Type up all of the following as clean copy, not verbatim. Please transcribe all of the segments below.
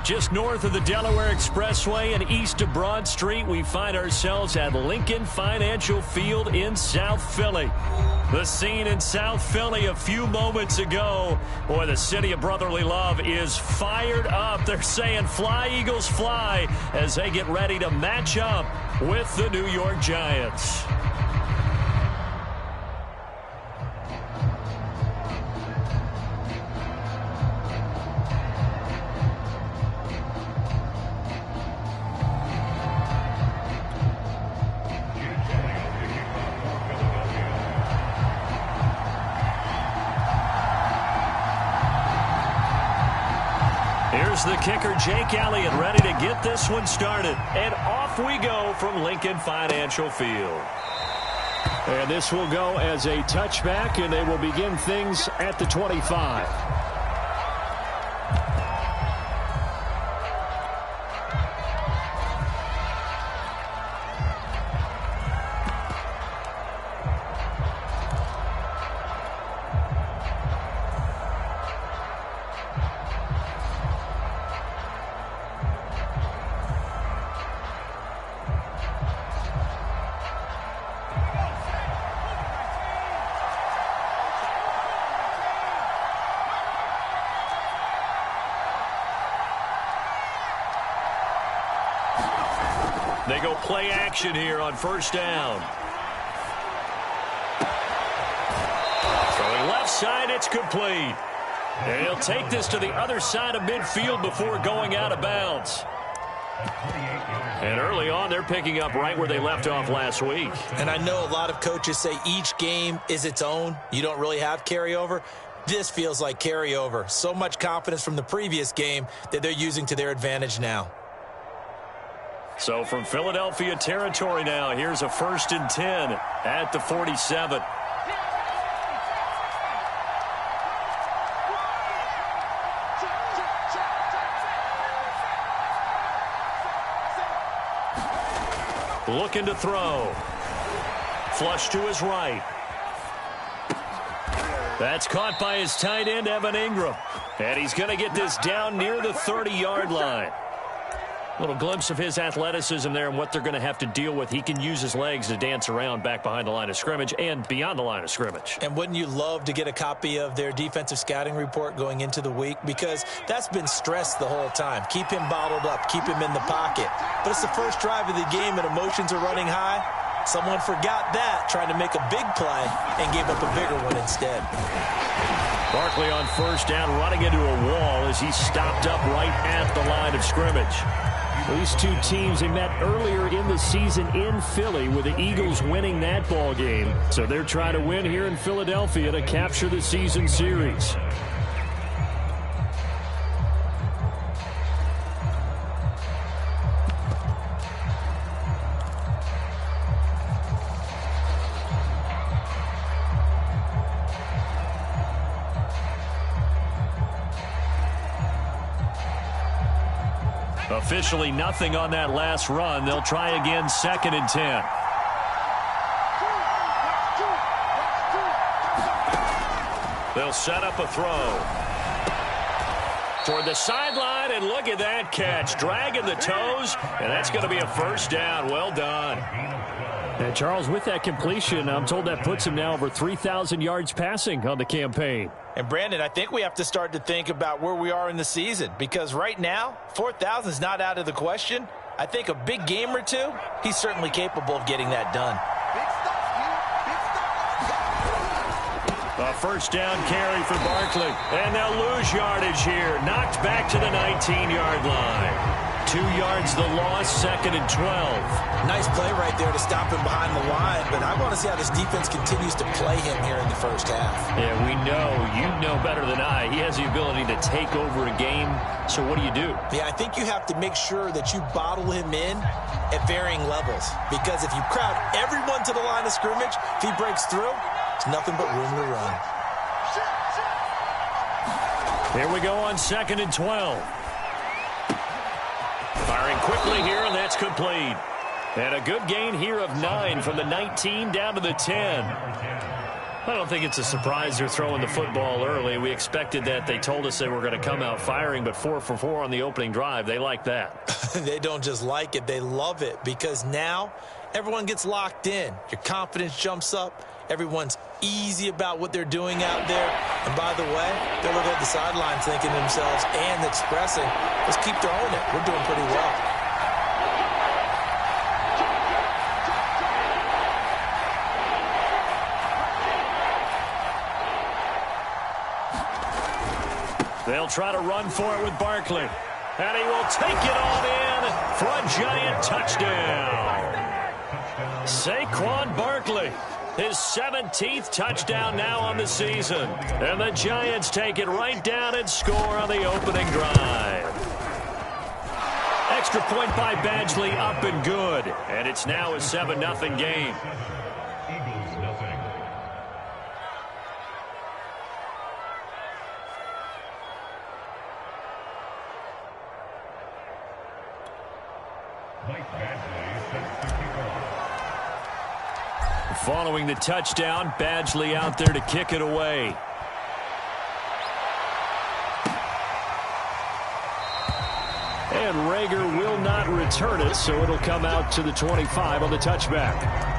Just north of the Delaware Expressway and east of Broad Street, we find ourselves at Lincoln Financial Field in South Philly. The scene in South Philly a few moments ago. Boy, the city of brotherly love is fired up. They're saying fly, Eagles, fly, as they get ready to match up with the New York Giants. Here's the kicker, Jake Elliott, ready to get this one started. And off we go from Lincoln Financial Field. And this will go as a touchback, and they will begin things at the 25. They go play action here on first down. Throwing left side, it's complete. And he'll take this to the other side of midfield before going out of bounds. And early on, they're picking up right where they left off last week. And I know a lot of coaches say each game is its own. You don't really have carryover. This feels like carryover. So much confidence from the previous game that they're using to their advantage now. So from Philadelphia territory now, here's a 1st and 10 at the 47. Looking to throw. Flush to his right. That's caught by his tight end, Evan Ingram. And he's going to get this down near the 30-yard line. Little glimpse of his athleticism there and what they're going to have to deal with. He can use his legs to dance around back behind the line of scrimmage and beyond the line of scrimmage. And wouldn't you love to get a copy of their defensive scouting report going into the week? Because that's been stressed the whole time. Keep him bottled up. Keep him in the pocket. But it's the first drive of the game and emotions are running high. Someone forgot that, trying to make a big play and gave up a bigger one instead. Barkley on first down, running into a wall as he stopped up right at the line of scrimmage. These two teams, they met earlier in the season in Philly with the Eagles winning that ball game. So they're trying to win here in Philadelphia to capture the season series. Officially nothing on that last run. They'll try again, 2nd and 10. They'll set up a throw. Toward the sideline, and look at that catch. Dragging the toes, and that's going to be a 1st down. Well done. And Charles, with that completion, I'm told that puts him now over 3,000 yards passing on the campaign. And, Brandon, I think we have to start to think about where we are in the season, because right now, 4,000 is not out of the question. I think a big game or two, he's certainly capable of getting that done. A 1st down carry for Barkley. And they'll lose yardage here. Knocked back to the 19-yard line. 2 yards the loss, 2nd and 12. Nice play right there to stop him behind the line, but I want to see how this defense continues to play him here in the first half. Yeah, we know. You know better than I. He has the ability to take over a game. So what do you do? Yeah, I think you have to make sure that you bottle him in at varying levels, because if you crowd everyone to the line of scrimmage, if he breaks through, it's nothing but room to run. Here we go on 2nd and 12. Firing quickly here, and that's complete. And a good gain here of 9 from the 19 down to the 10. I don't think it's a surprise they're throwing the football early. We expected that. They told us they were going to come out firing, but 4 for 4 on the opening drive. They like that. They don't just like it. They love it because now everyone gets locked in. Your confidence jumps up. Everyone's easy about what they're doing out there. And by the way, they're looking at the sidelines thinking to themselves and expressing, let's keep throwing it. We're doing pretty well. They'll try to run for it with Barkley. And he will take it on in for a Giant touchdown. Saquon Barkley, his 17th touchdown now on the season. And the Giants take it right down and score on the opening drive. Extra point by Badgley, up and good. And it's now a 7-0 game. Following the touchdown, Badgley out there to kick it away. And Rager will not return it, so it'll come out to the 25 on the touchback.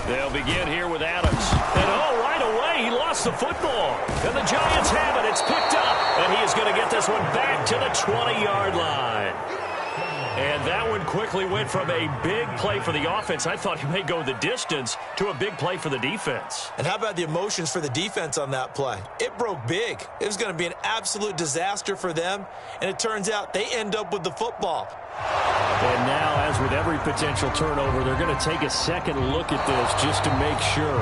They'll begin here with Adams. And right away, he lost the football. And the Giants have it. It's picked up. And he is going to get this one back to the 20-yard line. And that one quickly went from a big play for the offense. I thought he may go the distance to a big play for the defense. And how about the emotions for the defense on that play? It broke big. It was going to be an absolute disaster for them. And it turns out they end up with the football. And now, as with every potential turnover, they're going to take a second look at this just to make sure.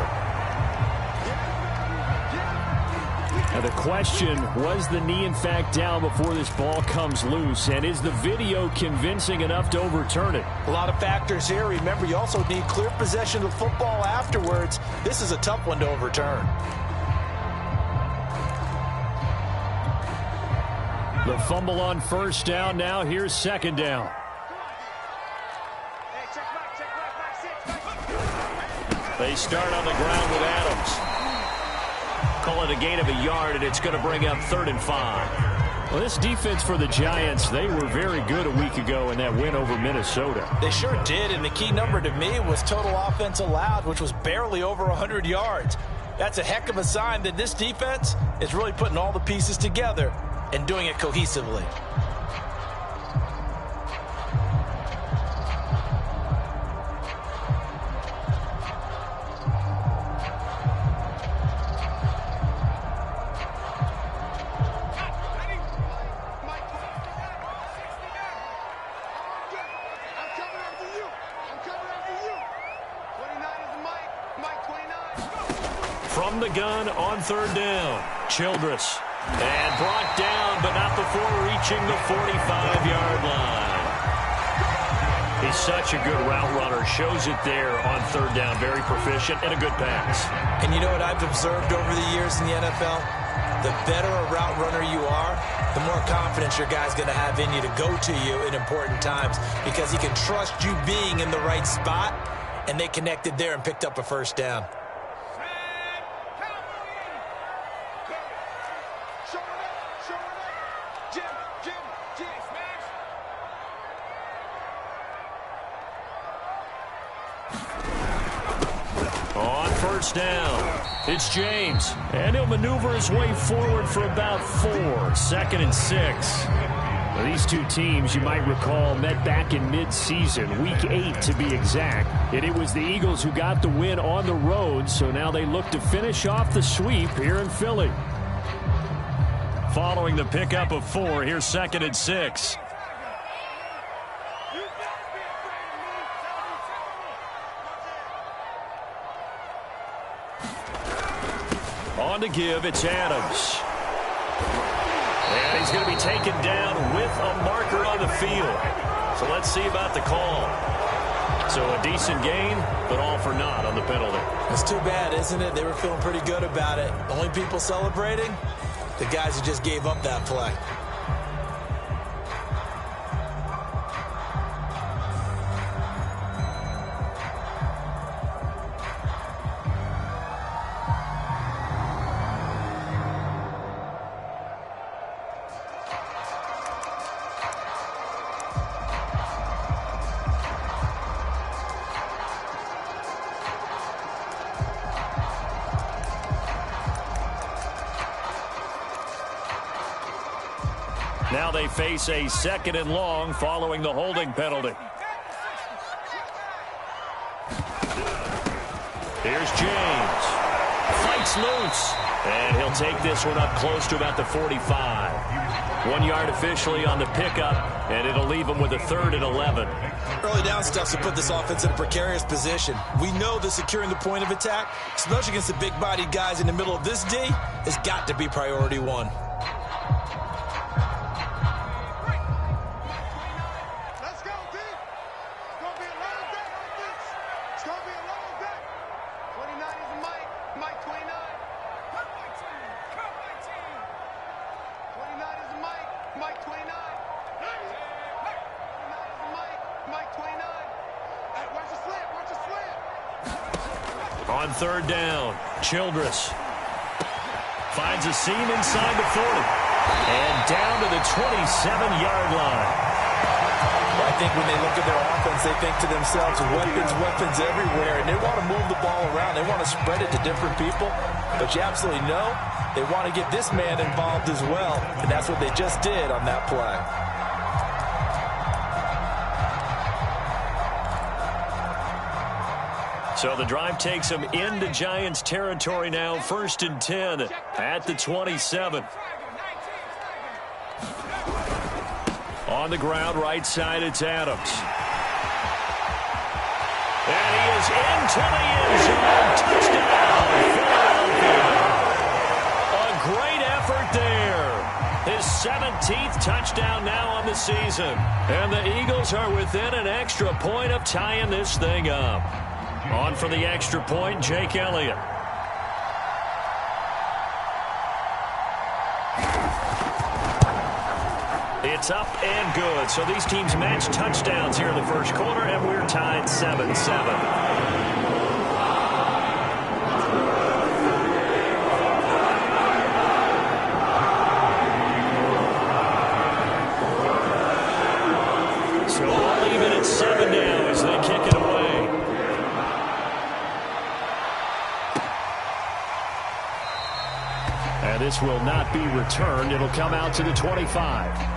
Now the question, was the knee in fact down before this ball comes loose? And is the video convincing enough to overturn it? A lot of factors here. Remember, you also need clear possession of the football afterwards. This is a tough one to overturn. The fumble on first down. Now here's second down. They start on the ground with Adams. Call it a gain of a yard, and it's going to bring up 3rd and 5. Well, this defense for the Giants, they were very good a week ago in that win over Minnesota. They sure did, and the key number to me was total offense allowed, which was barely over 100 yards. That's a heck of a sign that this defense is really putting all the pieces together and doing it cohesively. From the gun on 3rd down, Childress. And brought down, but not before reaching the 45-yard line. He's such a good route runner. Shows it there on 3rd down. Very proficient and a good pass. And you know what I've observed over the years in the NFL? The better a route runner you are, the more confidence your guy's going to have in you to go to you in important times because he can trust you being in the right spot, and they connected there and picked up a first down. On first down, it's James, and he'll maneuver his way forward for about 4. 2nd and 6. Now, these two teams, you might recall, met back in mid-season, week 8 to be exact, and it was the Eagles who got the win on the road, so now they look to finish off the sweep here in Philly. Following the pickup of 4, here's 2nd and 6. to give. It's Adams. And he's going to be taken down with a marker on the field. So let's see about the call. So a decent gain, but all for naught on the penalty. It's too bad, isn't it? They were feeling pretty good about it. Only people celebrating, the guys who just gave up that play. Now they face a 2nd and long following the holding penalty. Here's James. Fights loose. And he'll take this one up close to about the 45. 1 yard officially on the pickup, and it'll leave him with a 3rd and 11. Early down stuff to put this offense in a precarious position. We know that securing the point of attack, especially against the big-bodied guys in the middle of this D, has got to be priority one. On 3rd down, Childress finds a seam inside the 40 and down to the 27-yard line. I think when they look at their offense, they think to themselves, weapons everywhere, and they want to move the ball around. They want to spread it to different people, but you absolutely know they want to get this man involved as well, and that's what they just did on that play. So the drive takes them into Giants territory now. 1st and 10 at the 27. On the ground, right side, it's Adams. And he is into the end zone. Touchdown, Philadelphia. A great effort there. His 17th touchdown now on the season. And the Eagles are within an extra point of tying this thing up. On for the extra point, Jake Elliott. It's up and good. So these teams match touchdowns here in the 1st quarter, and we're tied 7-7. So all even at 7 now as they kick it away. And this will not be returned. It'll come out to the 25.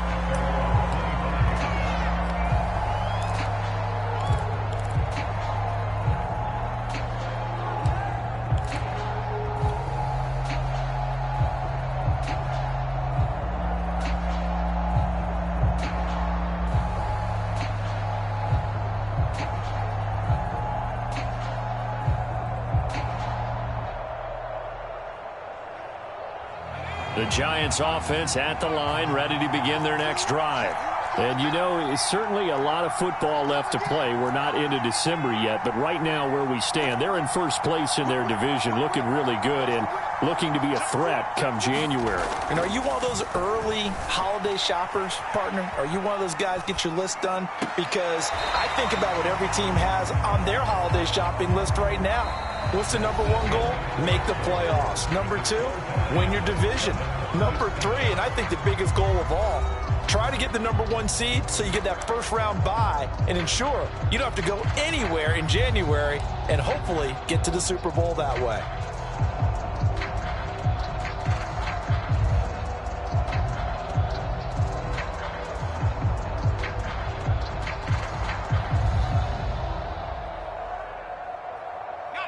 The Giants offense at the line, ready to begin their next drive. And, you know, it's certainly a lot of football left to play. We're not into December yet, but right now where we stand, they're in 1st place in their division, looking really good and looking to be a threat come January. And are you one of those early holiday shoppers, partner? Are you one of those guys get your list done? Because I think about what every team has on their holiday shopping list right now. What's the number 1 goal? Make the playoffs. Number 2, win your division. Number 3, and I think the biggest goal of all, try to get the number 1 seed so you get that 1st round bye and ensure you don't have to go anywhere in January and hopefully get to the Super Bowl that way.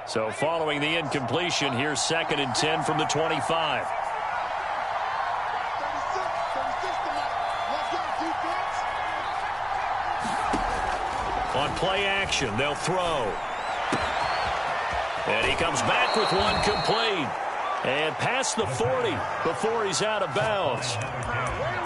So following the incompletion, here's 2nd and 10 from the 25. On play action, they'll throw. And he comes back with one complete. And past the 40 before he's out of bounds.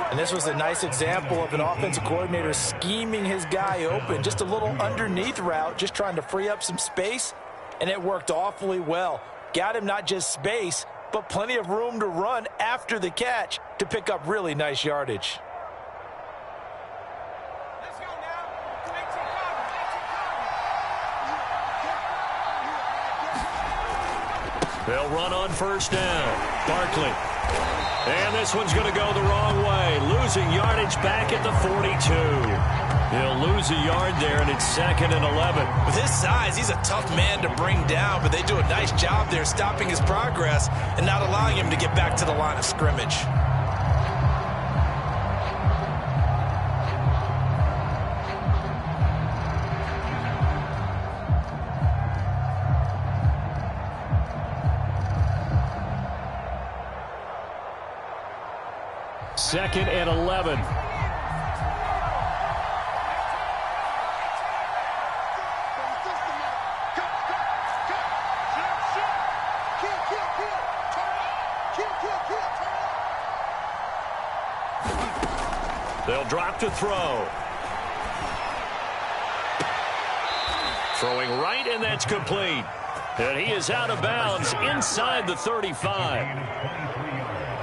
And this was a nice example of an offensive coordinator scheming his guy open. Just a little underneath route, just trying to free up some space, and it worked awfully well. Got him not just space, but plenty of room to run after the catch to pick up really nice yardage. They'll run on first down. Barkley. And this one's going to go the wrong way. Losing yardage back at the 42. He'll lose a yard there, and it's 2nd and 11. With his size, he's a tough man to bring down, but they do a nice job there stopping his progress and not allowing him to get back to the line of scrimmage. Second and 11. They'll drop to throw. Throwing right, and that's complete. And he is out of bounds inside the 35.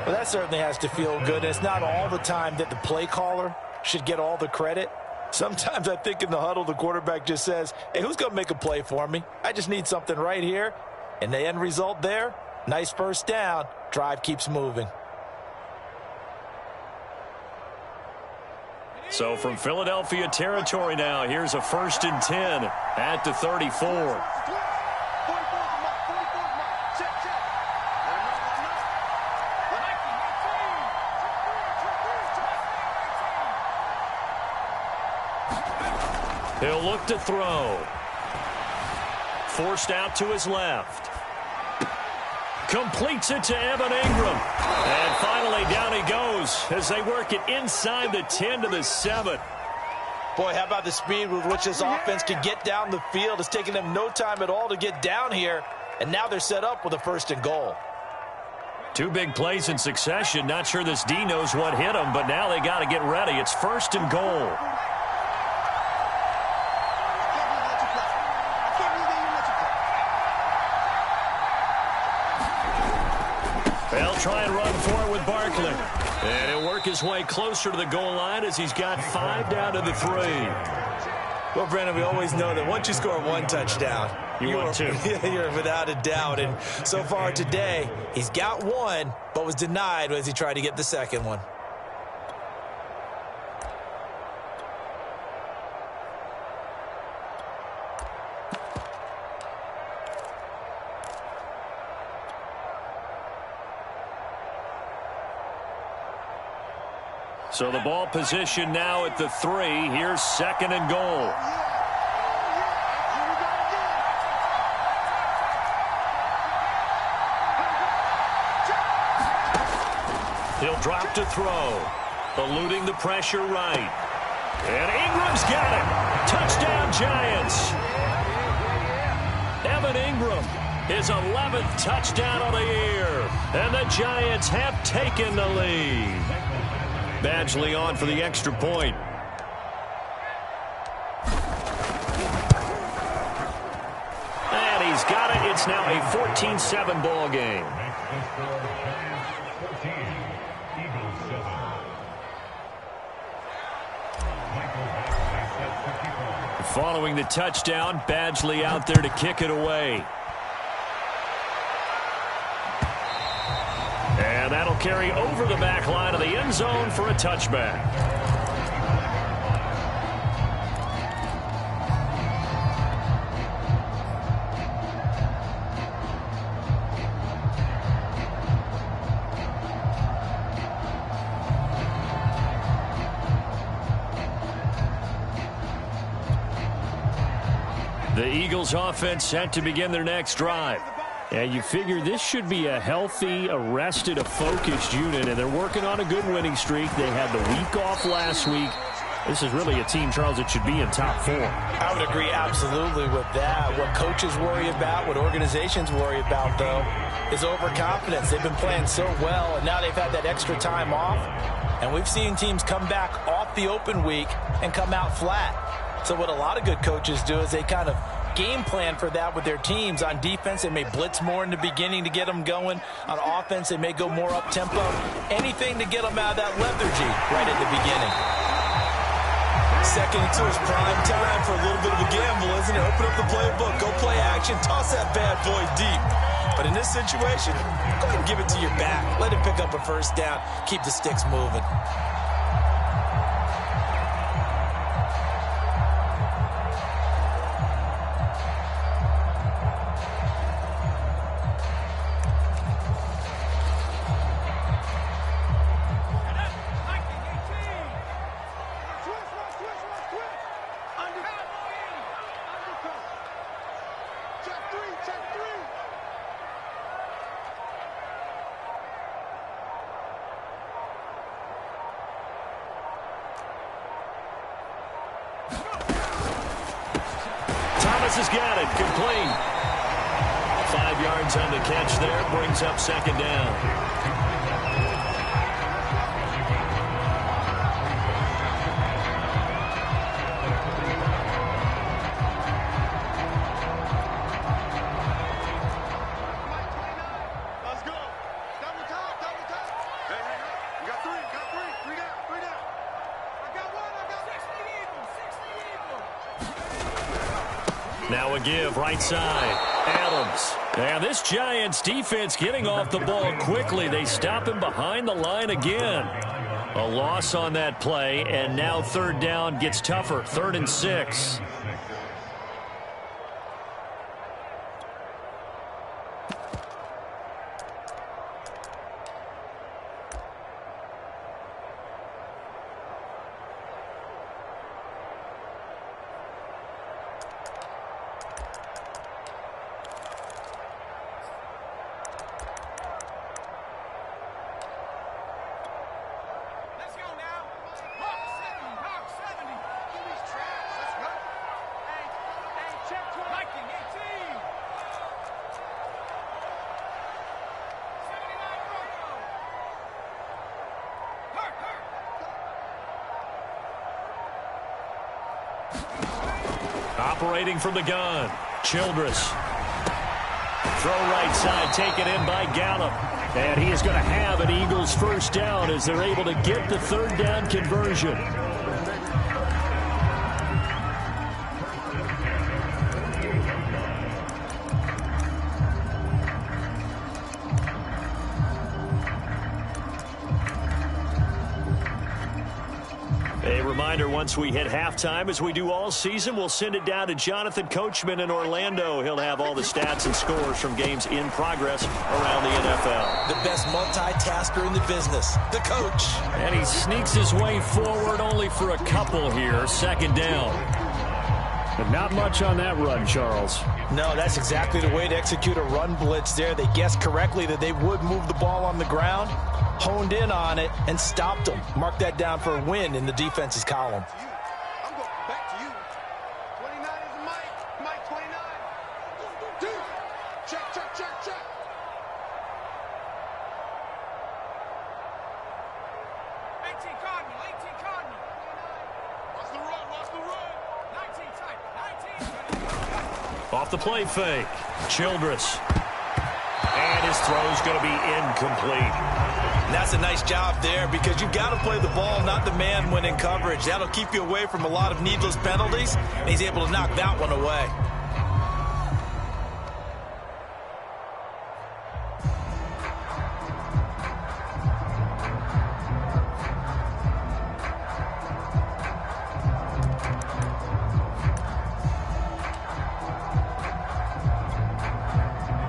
Well, that certainly has to feel good. It's not all the time that the play caller should get all the credit. Sometimes I think in the huddle, the quarterback just says, hey, who's going to make a play for me? I just need something right here. And the end result there, nice first down. Drive keeps moving. So from Philadelphia territory now, here's a 1st and 10 at the 34. He'll look to throw. Forced out to his left. Completes it to Evan Ingram. And finally down he goes as they work it inside the 10 to the 7. Boy, how about the speed with which this offense can get down the field? It's taken them no time at all to get down here. And now they're set up with a 1st and goal. 2 big plays in succession. Not sure this D knows what hit him, but now they got to get ready. It's 1st and goal. They'll try and run for it with Barkley. And he'll work his way closer to the goal line as he's got 5 down to the 3. Well, Brandon, we always know that once you score 1 touchdown, you're without a doubt. And so far today, he's got 1, but was denied as he tried to get the 2nd one. So the ball position now at the 3. Here's 2nd and goal. He'll drop to throw. Eluding the pressure right. And Ingram's got it. Touchdown, Giants. Evan Ingram, his 11th touchdown of the year. And the Giants have taken the lead. Badgley on for the extra point. And he's got it. It's now a 14-7 ball game. Following the touchdown, Badgley out there to kick it away. And that'll carry over the back line of the end zone for a touchback. The Eagles offense set to begin their next drive. And you figure this should be a healthy, a focused unit, and they're working on a good winning streak. They had the week off last week. This is really a team, Charles, that should be in top 4. I would agree absolutely with that. What coaches worry about, what organizations worry about, though, is overconfidence. They've been playing so well, and now they've had that extra time off. And we've seen teams come back off the open week and come out flat. So what a lot of good coaches do is they kind of game plan for that with their teams. On defense, they may blitz more in the beginning to get them going. On offense, they may go more up-tempo. Anything to get them out of that lethargy right at the beginning. Second and 2 is prime time for a little bit of a gamble, isn't it? Open up the playbook, go play action, toss that bad boy deep. But in this situation, go ahead and give it to your back. Let him pick up a first down. Keep the sticks moving. Has got it. Complete. 5 yards on the catch there. Brings up second down. Now a give, right side. Adams. And this Giants defense getting off the ball quickly. They stop him behind the line again. A loss on that play, and now third down gets tougher. 3rd and 6. Operating from the gun, Childress. Throw right side, taken in by Gallup. And he is going to have an Eagles first down as they're able to get the third down conversion. A reminder, once we hit halftime, as we do all season, we'll send it down to Jonathan Coachman in Orlando. He'll have all the stats and scores from games in progress around the NFL. The best multitasker in the business, the coach. And he sneaks his way forward only for a couple here. Second down. But not much on that run, Charles. No, that's exactly the way to execute a run blitz there. They guessed correctly that they would move the ball on the ground, honed in on it, and stopped them. Mark that down for a win in the defense's column. I'm going back to you. 29 is Mike. Mike 29. Dude. Check, check, check, check. 18 Cardinal, 18 Cardinal. Watch the run, watch the run. 19 type, 19. Off the play fake. Childress. And his throw's going to be incomplete. And that's a nice job there because you've got to play the ball, not the man when in coverage. That'll keep you away from a lot of needless penalties, and he's able to knock that one away.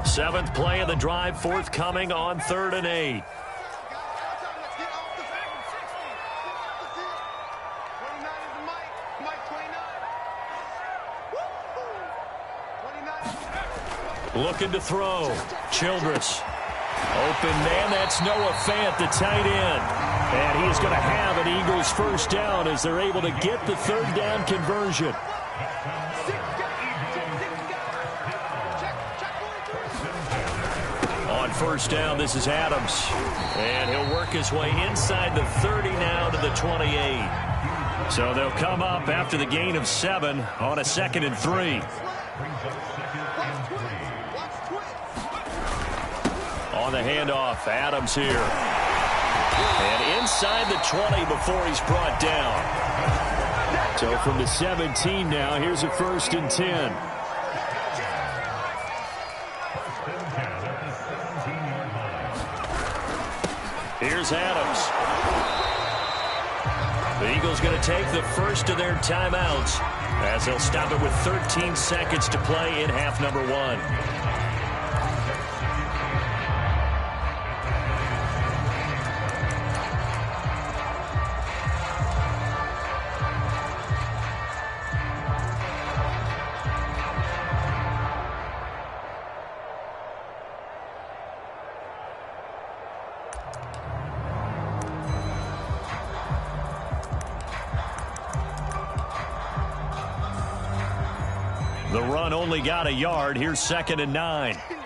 Seventh play of the drive, forthcoming on 3rd and 8. Looking to throw. Childress. Open man, that's Noah Fant, the tight end. And he is going to have an Eagles first down as they're able to get the third down conversion. On first down, this is Adams. And he'll work his way inside the 30 now to the 28. So they'll come up after the gain of 7 on a 2nd and 3. On the handoff, Adams here. And inside the 20 before he's brought down. So from the 17 now, here's a 1st and 10. Here's Adams. The Eagles going to take the first of their timeouts as they'll stop it with 13 seconds to play in half number 1. The run only got a yard. Here's 2nd and 9. 29 is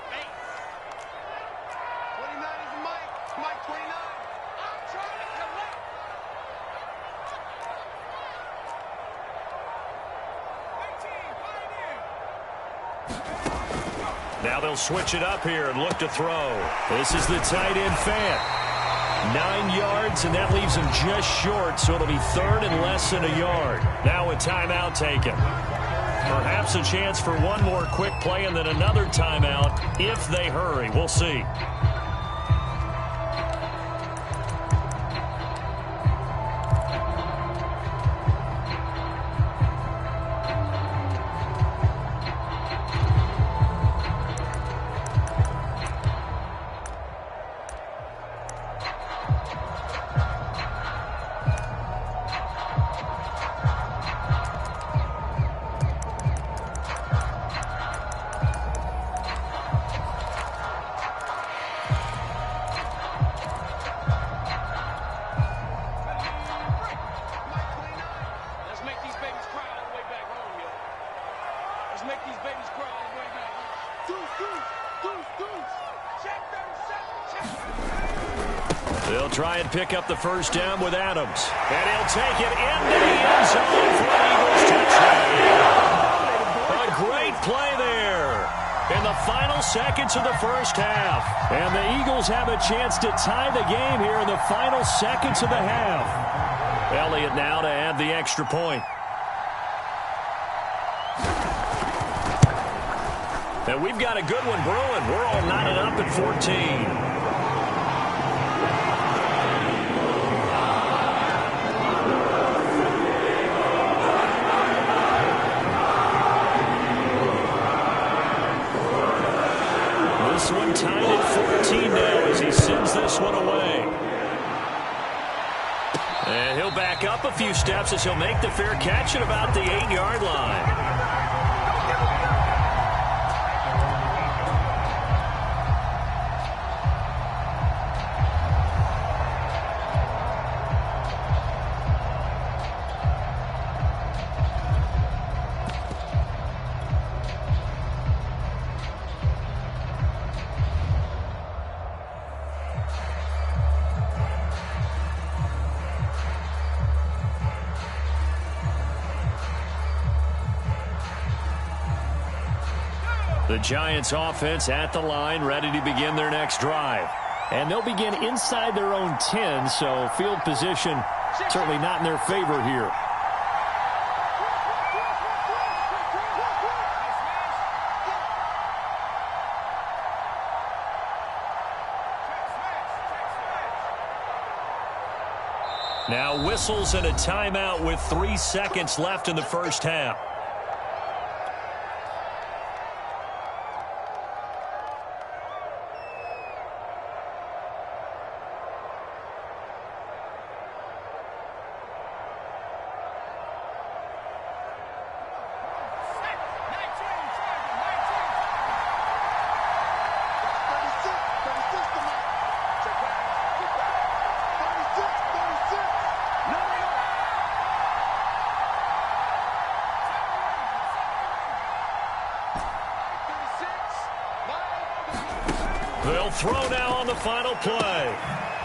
Mike. Mike 29. I'm trying to collect. Now they'll switch it up here and look to throw. This is the tight end Fant. 9 yards, and that leaves him just short, so it'll be 3rd and less than a yard. Now a timeout taken. Perhaps a chance for one more quick play and then another timeout if they hurry. We'll see. They'll try and pick up the first down with Adams. And he'll take it into the end zone for an Eagles touchdown. A great play there in the final seconds of the first half. And the Eagles have a chance to tie the game here in the final seconds of the half. Elliott now to add the extra point. And we've got a good one brewing. We're all knotted up at 14. This one tied at 14 now as he sends this one away. And he'll back up a few steps as he'll make the fair catch at about the 8-yard line. The Giants offense at the line, ready to begin their next drive. And they'll begin inside their own 10, so field position certainly not in their favor here. Now whistles and a timeout with 3 seconds left in the first half. They'll throw now on the final play.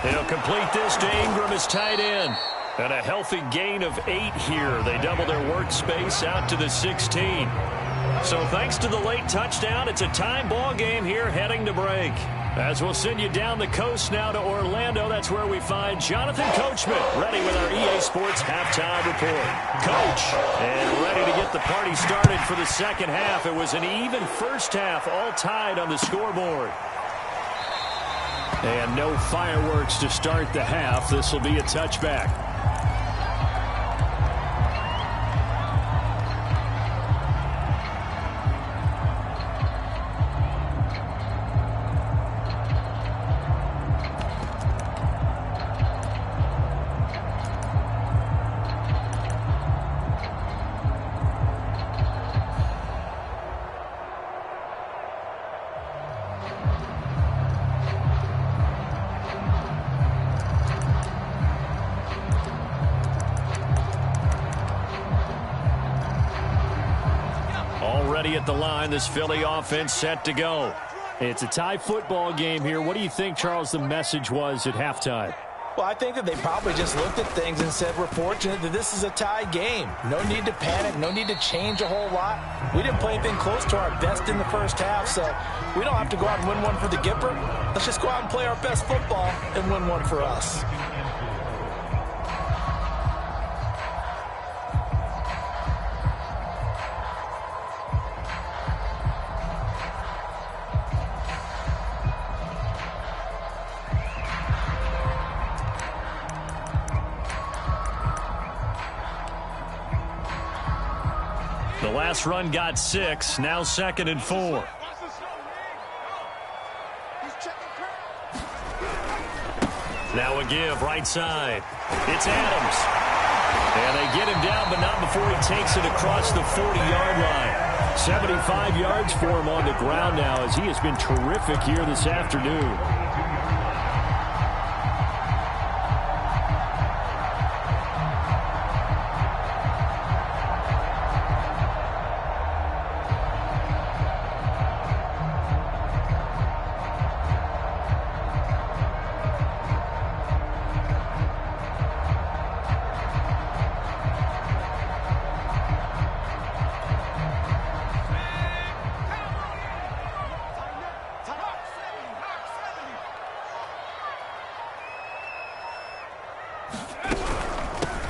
He'll complete this to Ingram as tight end. And a healthy gain of 8 here. They double their workspace out to the 16. So thanks to the late touchdown, it's a time ball game here heading to break. As we'll send you down the coast now to Orlando, that's where we find Jonathan Coachman, ready with our EA Sports halftime report. Coach, and ready to get the party started for the second half. It was an even first half, all tied on the scoreboard. And no fireworks to start the half. This will be a touchback. At the line, this Philly offense set to go. It's a tie football game here. What do you think, Charles, the message was at halftime? Well, I think that they probably just looked at things and said, we're fortunate that this is a tie game. No need to panic. No need to change a whole lot. We didn't play anything close to our best in the first half, so we don't have to go out and win one for the Gipper. Let's just go out and play our best football and win one for us. The last run got 6, now 2nd and 4. Now a give, right side. It's Adams. And they get him down, but not before he takes it across the 40-yard line. 75 yards for him on the ground now, as he has been terrific here this afternoon.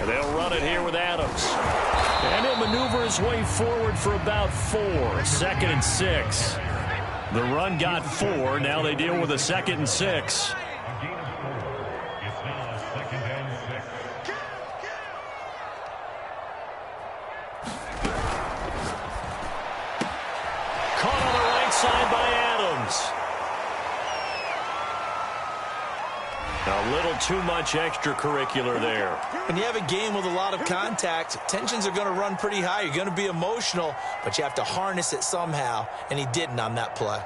They'll run it here with Adams. And he'll maneuver his way forward for about 4. 2nd and 6. The run got 4. Now they deal with a 2nd and 6. Caught on the right side by Adams. A little too much extracurricular there. When you have a game with a lot of contact, tensions are going to run pretty high. You're going to be emotional, but you have to harness it somehow, and he didn't on that play.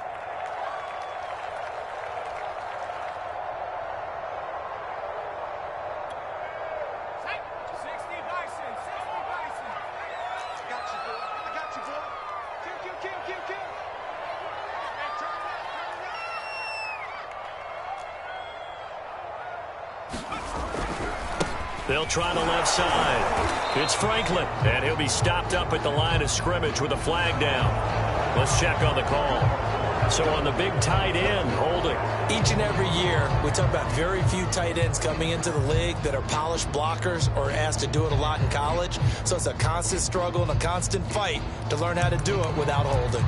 They'll try the left side. It's Franklin, and he'll be stopped up at the line of scrimmage with a flag down. Let's check on the call. So on the big tight end, holding. Each and every year, we talk about very few tight ends coming into the league that are polished blockers or asked to do it a lot in college. So it's a constant struggle and a constant fight to learn how to do it without holding.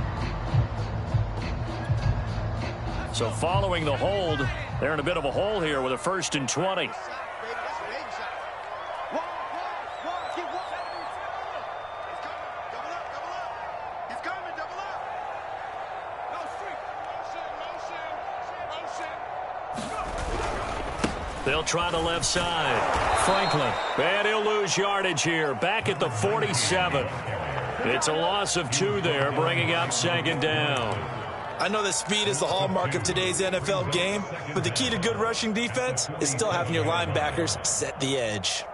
So following the hold, they're in a bit of a hole here with a 1st and 20. They'll try the left side. Franklin. And he'll lose yardage here. Back at the 47. It's a loss of 2 there, bringing up 2nd down. I know that speed is the hallmark of today's NFL game, but the key to good rushing defense is still having your linebackers set the edge.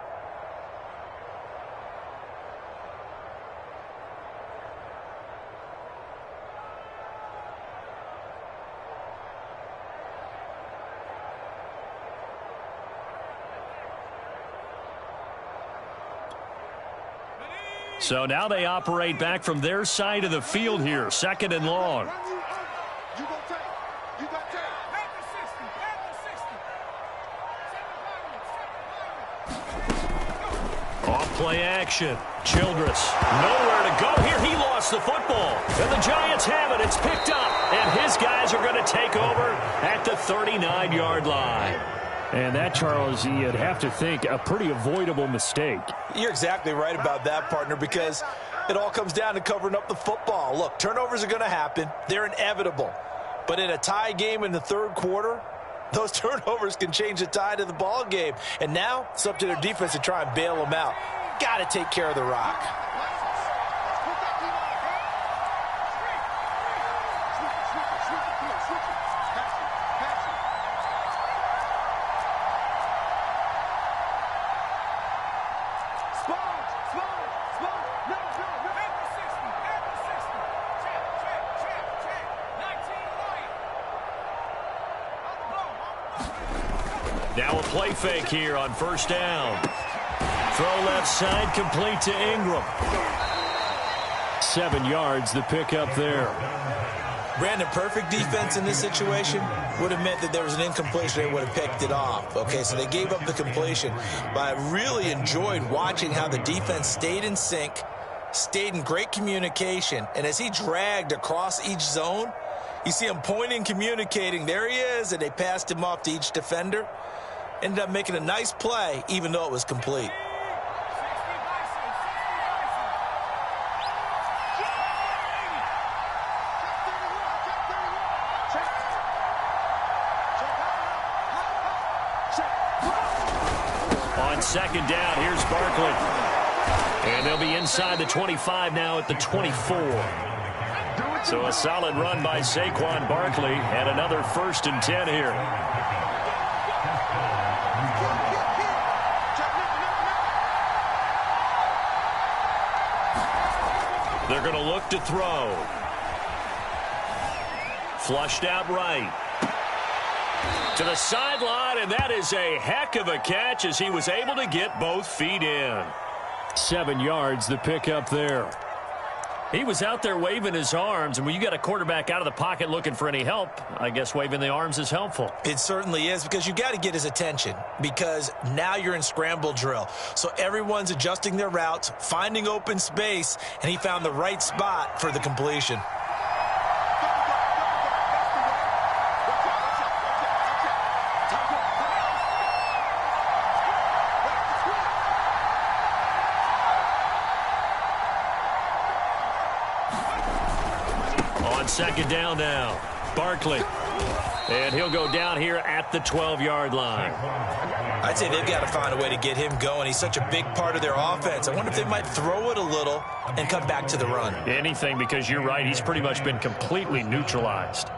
So now they operate back from their side of the field here, 2nd and long. Off-play action. Childress, nowhere to go here. He lost the football. And the Giants have it. It's picked up. And his guys are going to take over at the 39-yard line. And that, Charles, you'd have to think a pretty avoidable mistake. You're exactly right about that, partner, because it all comes down to covering up the football. Look, turnovers are going to happen. They're inevitable. But in a tie game in the third quarter, those turnovers can change the tide of the ball game. And now it's up to their defense to try and bail them out. Got to take care of the rock. Now a play fake here on 1st down. Throw left side, complete to Ingram. 7 yards, the pickup there. Brandon, perfect defense in this situation would have meant that there was an incompletion. They would have picked it off. Okay, so they gave up the completion. But I really enjoyed watching how the defense stayed in sync, stayed in great communication. And as he dragged across each zone, you see him pointing, communicating. There he is, and they passed him off to each defender. Ended up making a nice play, even though it was complete. On 2nd down, here's Barkley. And they'll be inside the 25 now at the 24. So a solid run by Saquon Barkley and another 1st and 10 here. They're going to look to throw. Flushed out right. To the sideline, and that is a heck of a catch as he was able to get both feet in. 7 yards, the pickup there. He was out there waving his arms, and when you got a quarterback out of the pocket looking for any help, I guess waving the arms is helpful. It certainly is, because you got to get his attention, because now you're in scramble drill. So everyone's adjusting their routes, finding open space, and he found the right spot for the completion. On 2nd down now, Barkley. And he'll go down here at the 12-yard line. I'd say they've got to find a way to get him going. He's such a big part of their offense. I wonder if they might throw it a little and come back to the run. Anything, because you're right, he's pretty much been completely neutralized.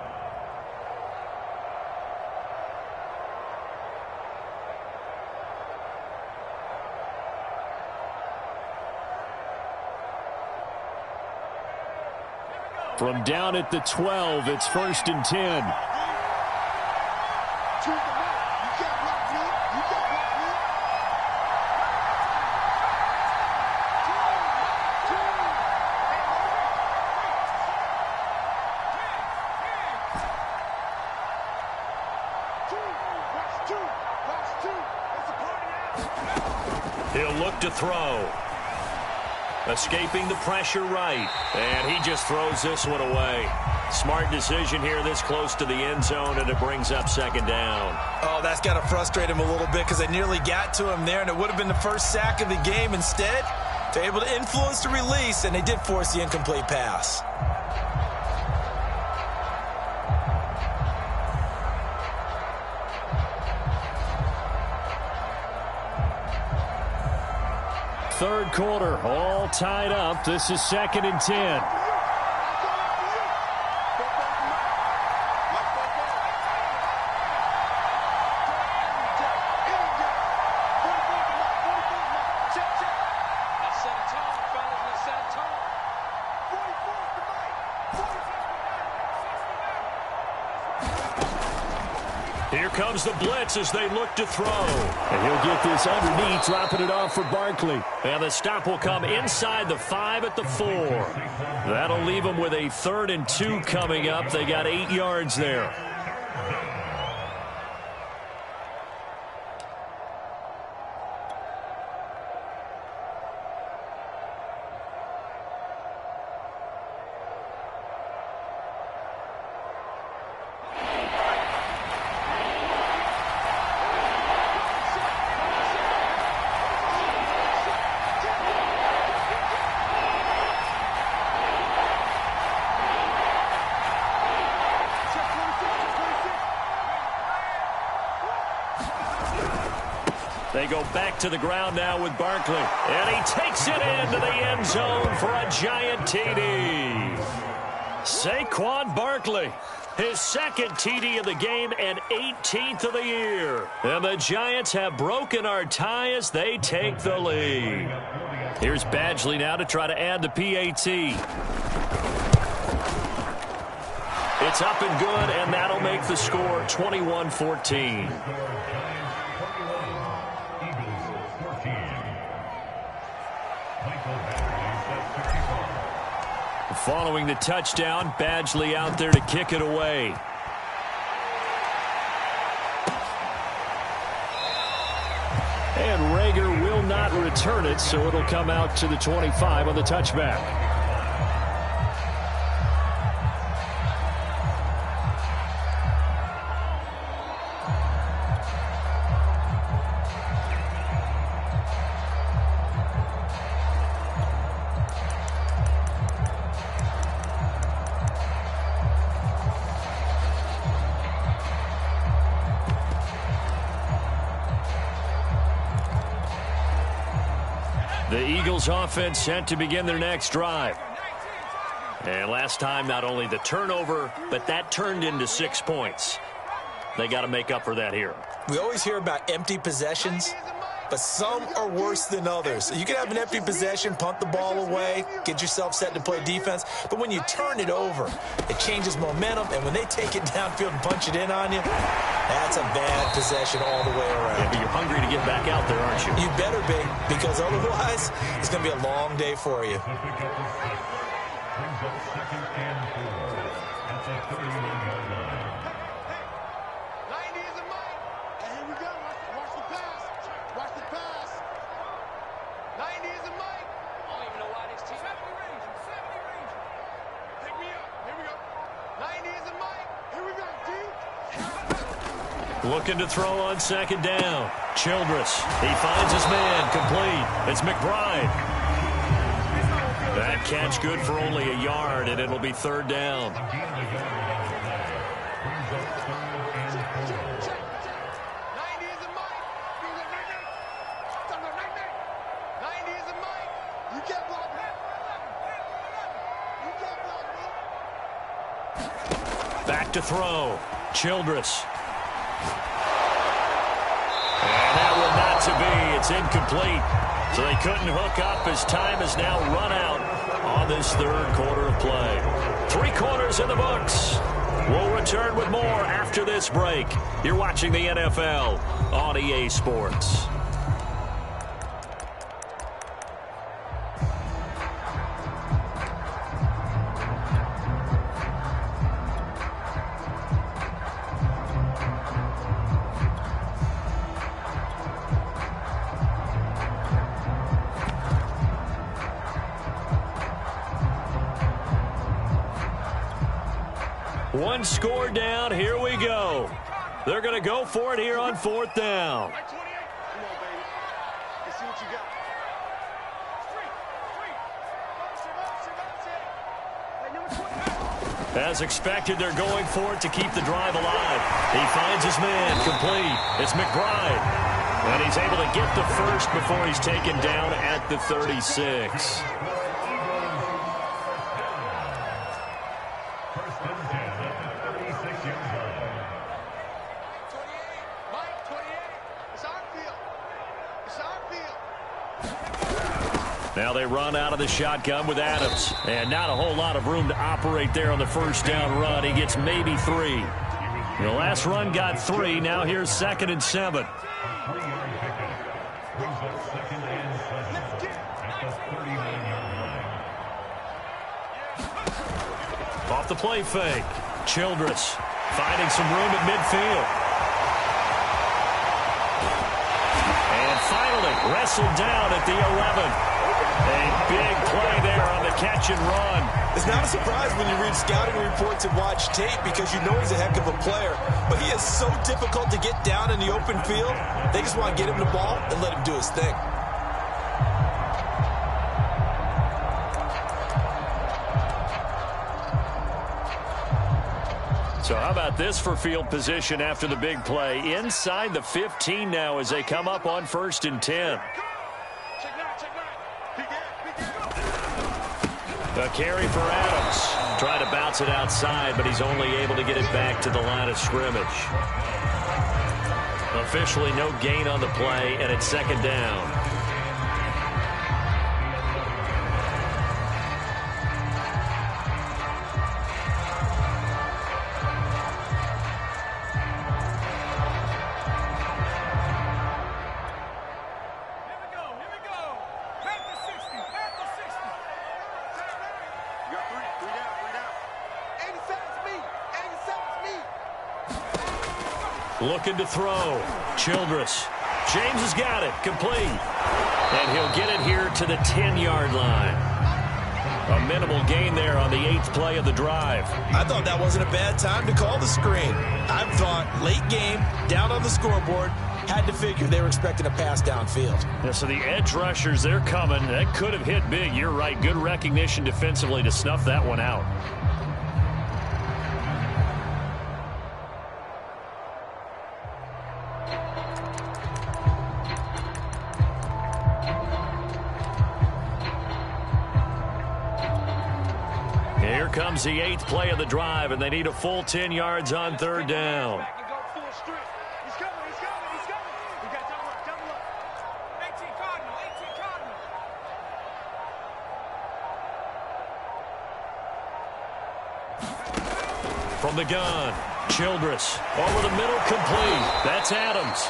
From down at the 12, it's 1st and 10. He'll look to throw. Escaping the pressure right. And he just throws this one away. Smart decision here this close to the end zone, and it brings up 2nd down. Oh, that's got to frustrate him a little bit, because they nearly got to him there, and it would have been the first sack of the game. Instead, they're able to influence the release, and they did force the incomplete pass. Third quarter, all tied up. This is 2nd and 10. Here comes the blitz as they look to throw. And he'll get this underneath, dropping it off for Barkley. And the stop will come inside the 5 at the 4. That'll leave them with a 3rd and 2 coming up. They got 8 yards there. They go back to the ground now with Barkley. And he takes it into the end zone for a giant TD. Saquon Barkley, his 2nd TD of the game and 18th of the year. And the Giants have broken our tie as they take the lead. Here's Badgley now to try to add the PAT. It's up and good, and that'll make the score 21-14. Following the touchdown, Badgley out there to kick it away. And Rager will not return it, so it'll come out to the 25 on the touchback. The Eagles offense set to begin their next drive. And last time, not only the turnover, but that turned into 6 points. They got to make up for that here. We always hear about empty possessions, but some are worse than others. You can have an empty possession, punt the ball away, get yourself set to play defense, but when you turn it over, it changes momentum, and when they take it downfield and punch it in on you, that's a bad possession all the way around. Yeah, but you're hungry to get back out there, aren't you? You better be, because otherwise, it's going to be a long day for you. Looking to throw on 2nd down. Childress. He finds his man. Complete. It's McBride. That catch good for only a yard, and it'll be 3rd down. Back to throw. Childress. And that will not to be. It's incomplete. So they couldn't hook up as time has now run out on this 3rd quarter of play. 3 quarters in the books. We'll return with more after this break. You're watching the NFL on EA Sports. One score down. Here we go. They're going to go for it here on 4th down. Come on, baby. Let's see what you got. As expected, they're going for it to keep the drive alive. He finds his man. Complete. It's McBride. And he's able to get the first before he's taken down at the 36. Now they run out of the shotgun with Adams. And not a whole lot of room to operate there on the 1st down run. He gets maybe 3. The last run got 3. Now here's 2nd and 7. Off the play fake. Childress finding some room at midfield. And finally wrestled down at the 11. A big play there on the catch and run. It's not a surprise when you read scouting reports and watch tape because you know he's a heck of a player. But he is so difficult to get down in the open field. They just want to get him the ball and let him do his thing. So how about this for field position after the big play? Inside the 15 now as they come up on 1st and 10. A carry for Adams. Trying to bounce it outside, but he's only able to get it back to the line of scrimmage. Officially no gain on the play, and it's 2nd down. Looking to throw. Childress. James has got it. Complete. And he'll get it here to the 10-yard line. A minimal gain there on the 8th play of the drive. I thought that wasn't a bad time to call the screen. I thought late game, down on the scoreboard, had to figure they were expecting a pass downfield. Yeah, so the edge rushers, they're coming. That could have hit big. You're right. Good recognition defensively to snuff that one out. Here comes the 8th play of the drive, and they need a full 10 yards on 3rd down. From the gun, Childress over the middle, complete. That's Adams.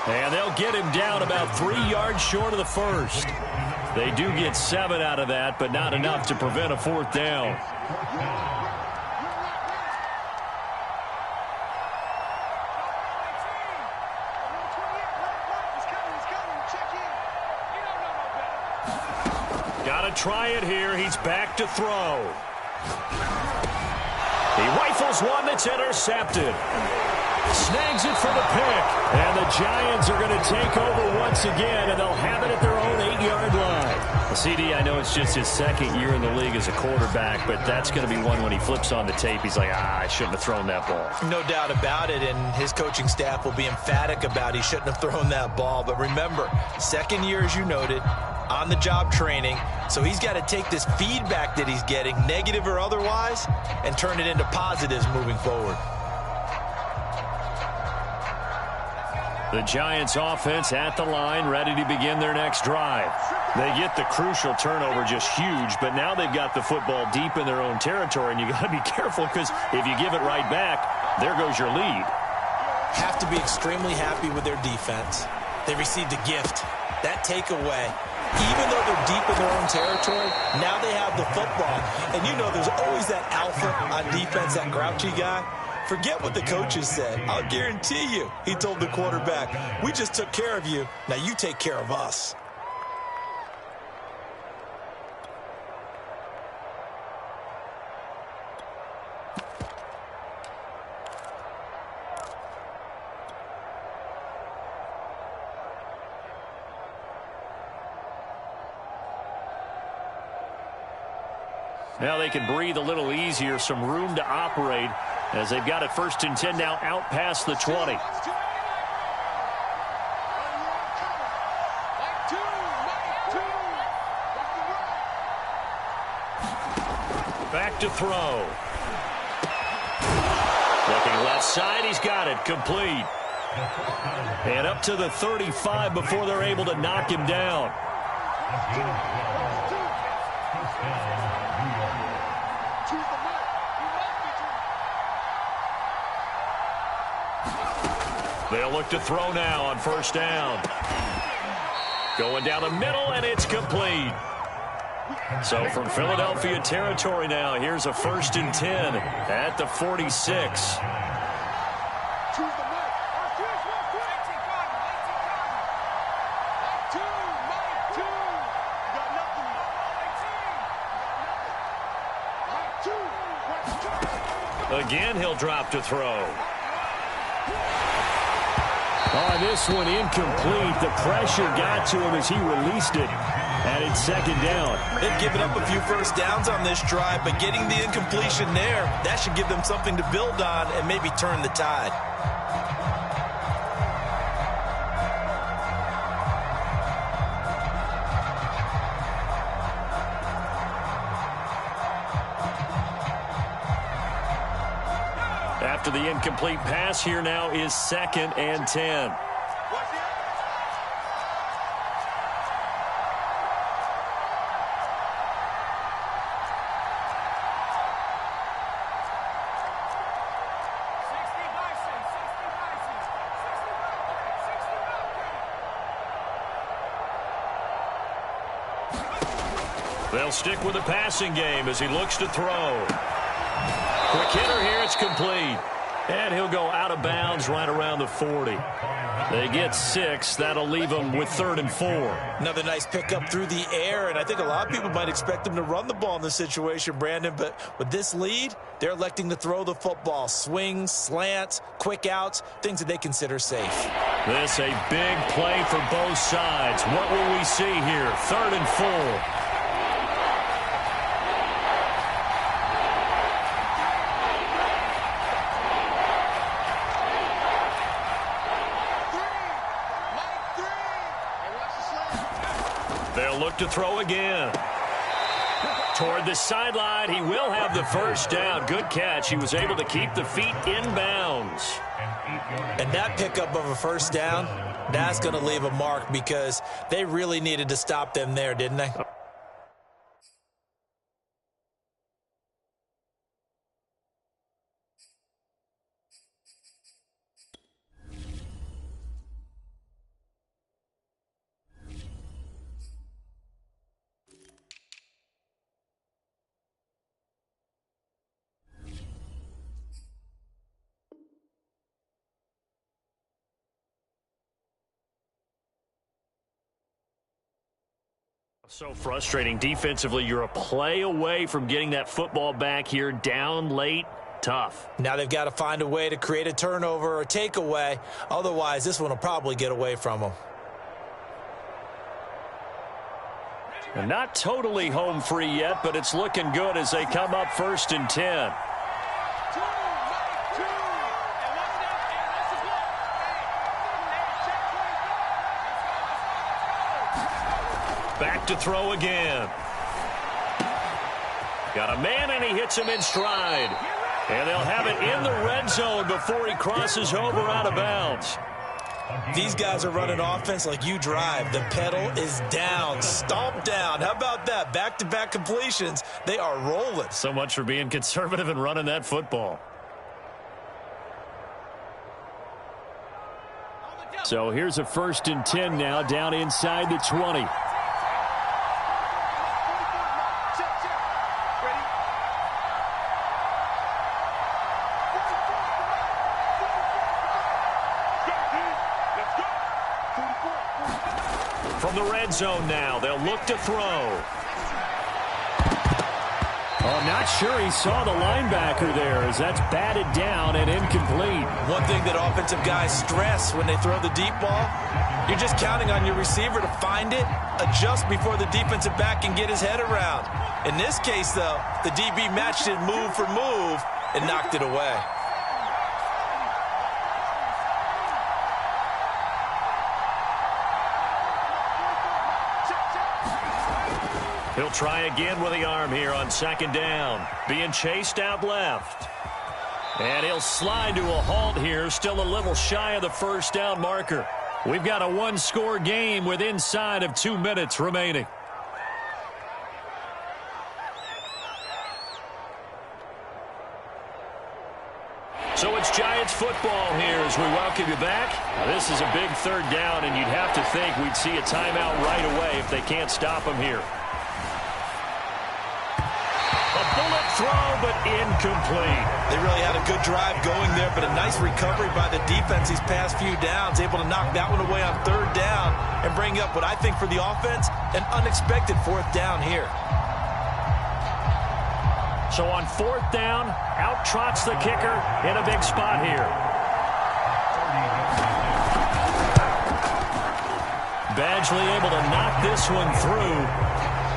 And they'll get him down about 3 yards short of the first. They do get 7 out of that, but not enough to prevent a 4th down. Got to try it here. He's back to throw. He rifles one that's intercepted. Snags it for the pick. And the Giants are going to take over once again, and they'll have it at their own 8-yard line. CD, I know it's just his 2nd year in the league as a quarterback, but that's going to be one when he flips on the tape. He's like, I shouldn't have thrown that ball. No doubt about it, and his coaching staff will be emphatic about he shouldn't have thrown that ball. But remember, 2nd year, as you noted, on-the-job training. So he's got to take this feedback that he's getting, negative or otherwise, and turn it into positives moving forward. The Giants offense at the line, ready to begin their next drive. They get the crucial turnover, just huge, but now they've got the football deep in their own territory, and you got to be careful because if you give it right back, there goes your lead. Have to be extremely happy with their defense. They received a gift. That takeaway, even though they're deep in their own territory, now they have the football. And you know there's always that alpha on defense, that grouchy guy. Forget what the coaches said. I'll guarantee you, he told the quarterback, we just took care of you. Now you take care of us. Now they can breathe a little easier, some room to operate as they've got it 1st and 10 now out past the 20. Back to throw. Looking left side, he's got it, complete. And up to the 35 before they're able to knock him down. They'll look to throw now on first down. Going down the middle, and it's complete. So from Philadelphia territory now, here's a 1st and 10 at the 46. Again, he'll drop to throw. Oh, this one incomplete. The pressure got to him as he released it. And it's 2nd down. They've given up a few first downs on this drive, but getting the incompletion there, that should give them something to build on and maybe turn the tide. After the incomplete pass, here now is 2nd and 10. They'll stick with the passing game as he looks to throw. Quick hitter here, it's complete. And he'll go out of bounds right around the 40. They get 6. That'll leave them with 3rd and 4. Another nice pickup through the air, and I think a lot of people might expect them to run the ball in this situation, Brandon, but with this lead, they're electing to throw the football. Swings, slants, quick outs, things that they consider safe. This a big play for both sides. What will we see here? 3rd and 4. They'll look to throw again. Toward the sideline, he will have the first down. Good catch. He was able to keep the feet in bounds. And that pickup of a first down, that's going to leave a mark because they really needed to stop them there, didn't they? So frustrating defensively. You're a play away from getting that football back here, down late. Tough. Now they've got to find a way to create a turnover or takeaway. Otherwise, this one will probably get away from them. And not totally home free yet, but it's looking good as they come up 1st and 10. Back to throw again. Got a man, and he hits him in stride. And they'll have it in the red zone before he crosses over out of bounds. These guys are running offense like you drive. The pedal is down, stomp down. How about that? Back-to-back completions. They are rolling. So much for being conservative and running that football. So here's a 1st and 10 now, down inside the 20. From the red zone now, they'll look to throw. Oh, I'm not sure he saw the linebacker there as that's batted down and incomplete. One thing that offensive guys stress when they throw the deep ball, you're just counting on your receiver to find it, adjust before the defensive back can get his head around. In this case, though, the DB matched it move for move and knocked it away. He'll try again with the arm here on 2nd down. Being chased out left. And he'll slide to a halt here, still a little shy of the first down marker. We've got a one-score game with inside of 2 minutes remaining. So it's Giants football here as we welcome you back. Now, this is a big third down, and you'd have to think we'd see a timeout right away if they can't stop them here. A bullet throw, but incomplete. They really had a good drive going there, but a nice recovery by the defense these past few downs, able to knock that one away on third down and bring up what I think for the offense, an unexpected fourth down here. So on fourth down, out trots the kicker in a big spot here. Badgley able to knock this one through,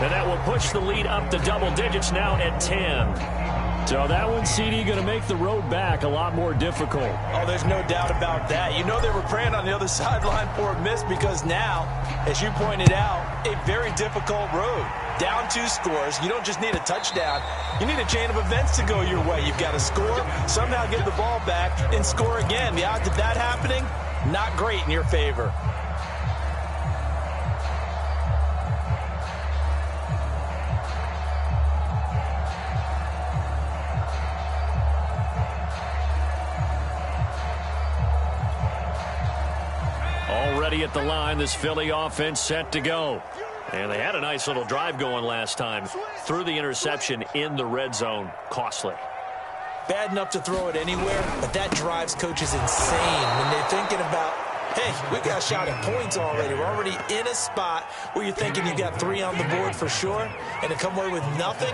and that will push the lead up to double digits now at 10. So that one, CD, going to make the road back a lot more difficult. Oh, there's no doubt about that. You know they were praying on the other sideline for a miss because now, as you pointed out, a very difficult road. Down 2 scores. You don't just need a touchdown. You need a chain of events to go your way. You've got to score, somehow get the ball back, and score again. The odds of that happening, not great in your favor. Already at the line, this Philly offense set to go. And they had a nice little drive going last time. Threw the interception in the red zone. Costly. Bad enough to throw it anywhere, but that drives coaches insane when they're thinking about, hey, we got a shot at points already. We're already in a spot where you're thinking you got 3 on the board for sure, and to come away with nothing,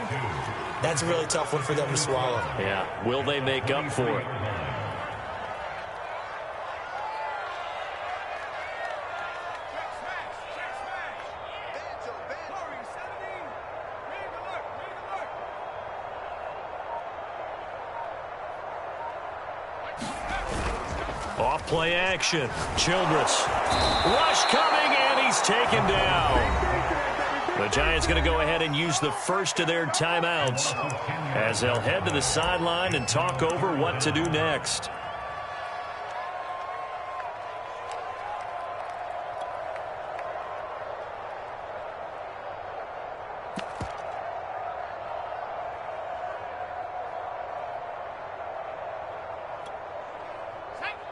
that's a really tough one for them to swallow. Yeah, will they make up for it? Off play action. Childress. Rush coming, and he's taken down. The Giants going to go ahead and use the first of their timeouts as they'll head to the sideline and talk over what to do next.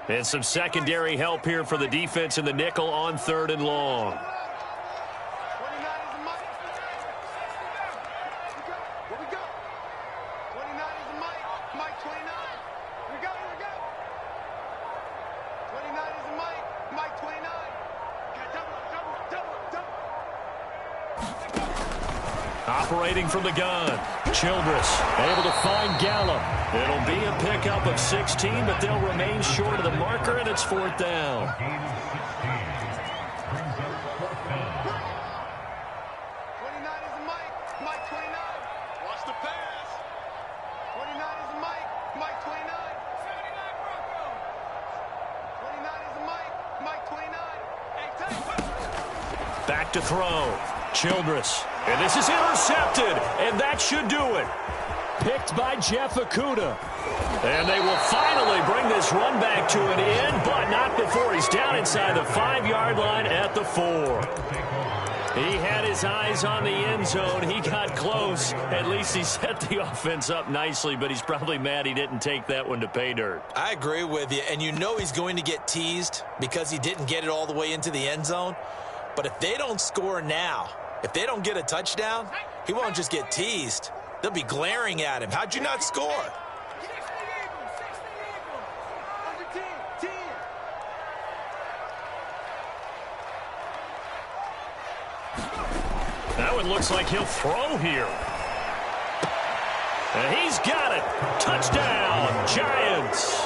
And some secondary help here for the defense in the nickel on 3rd and long. Operating from the gun. Childress able to find Gallup. It'll be a pickup of 16, but they'll remain short of the marker, and it's 4th down. Back to throw. Childress. And this is intercepted, and that should do it. Picked by Jeff Okudah. And they will finally bring this run back to an end, but not before he's down inside the 5-yard line at the 4. He had his eyes on the end zone. He got close. At least he set the offense up nicely, but he's probably mad he didn't take that one to pay dirt. I agree with you, and you know he's going to get teased because he didn't get it all the way into the end zone. But if they don't score now, if they don't get a touchdown, he won't just get teased. They'll be glaring at him. How'd you not score? That one looks like he'll throw here. And he's got it. Touchdown, Giants.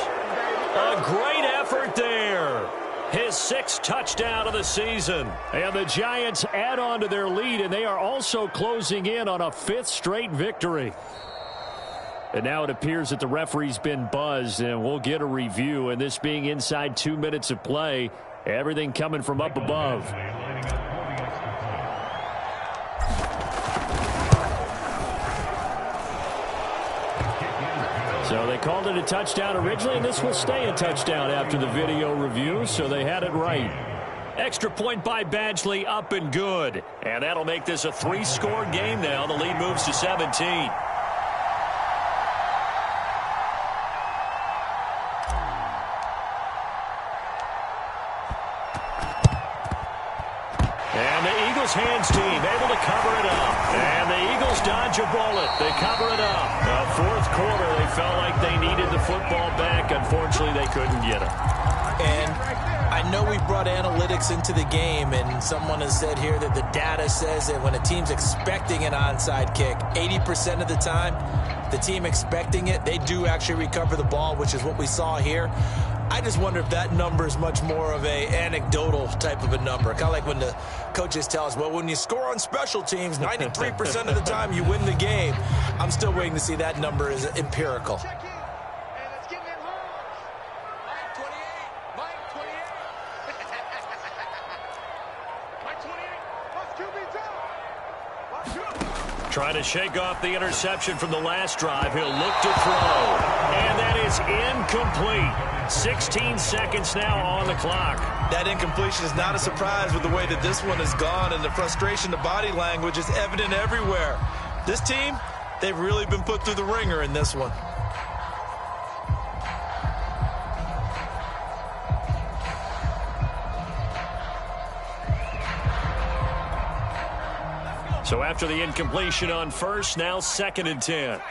A great effort there. His 6th touchdown of the season. And the Giants add on to their lead, and they are also closing in on a 5th straight victory. And now it appears that the referee's been buzzed, and we'll get a review. And this being inside 2 minutes of play, everything coming from up above. So they called it a touchdown originally, and this will stay a touchdown after the video review, so they had it right. Extra point by Badgley, up and good. And that'll make this a 3-score game now. The lead moves to 17. Eagles hands team able to cover it up. And the Eagles dodge a bullet. They cover it up. The fourth quarter, they felt like they needed the football back. Unfortunately, they couldn't get it. And I know we brought analytics into the game, and someone has said here that the data says that when a team's expecting an onside kick, 80% of the time, the team expecting it, they do actually recover the ball, which is what we saw here. I just wonder if that number is much more of a anecdotal type of a number. Kind of like when the coaches tell us, well, when you score on special teams, 93% of the time you win the game. I'm still waiting to see that number is empirical. Trying to shake off the interception from the last drive. He'll look to throw. And that is incomplete. 16 seconds now on the clock. That incompletion is not a surprise with the way that this one has gone, and the frustration, the body language is evident everywhere. This team, they've really been put through the ringer in this one. So after the incompletion on first, now 2nd and 10.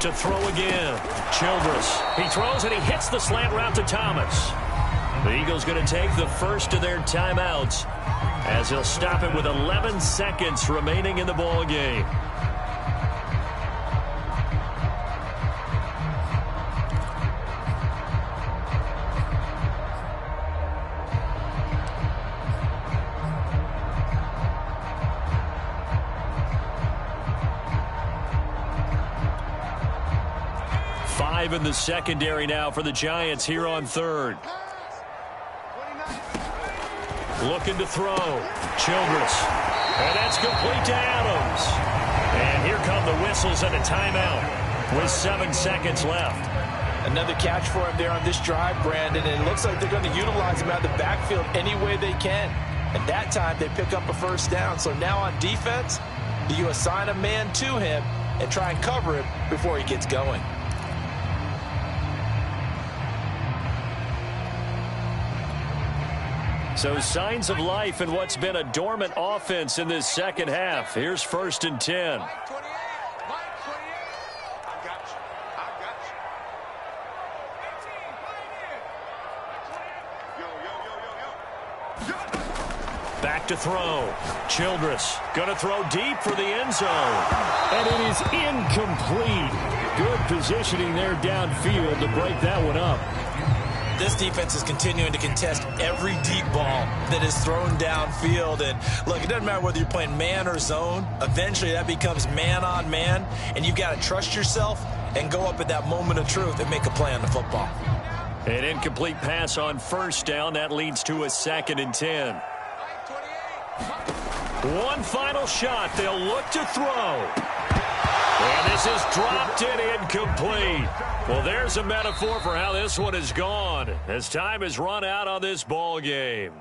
To throw again. Childress. He throws and he hits the slant route to Thomas. The Eagles going to take the first of their timeouts as he'll stop it with 11 seconds remaining in the ball game. In the secondary now for the Giants here on 3rd. Looking to throw. Childress. And that's complete to Adams. And here come the whistles and a timeout with 7 seconds left. Another catch for him there on this drive, Brandon, and it looks like they're going to utilize him out of the backfield any way they can. And that time they pick up a first down. So now on defense, you assign a man to him and try and cover him before he gets going. So signs of life in what's been a dormant offense in this second half. Here's 1st and 10. Back to throw. Childress going to throw deep for the end zone. And it is incomplete. Good positioning there downfield to break that one up. This defense is continuing to contest every deep ball that is thrown downfield. And look, it doesn't matter whether you're playing man or zone. Eventually that becomes man on man, and you've got to trust yourself and go up at that moment of truth and make a play on the football. An incomplete pass on first down. That leads to a 2nd and 10. One final shot. They'll look to throw. And this is dropped and incomplete. Well, there's a metaphor for how this one has gone as time has run out on this ball game.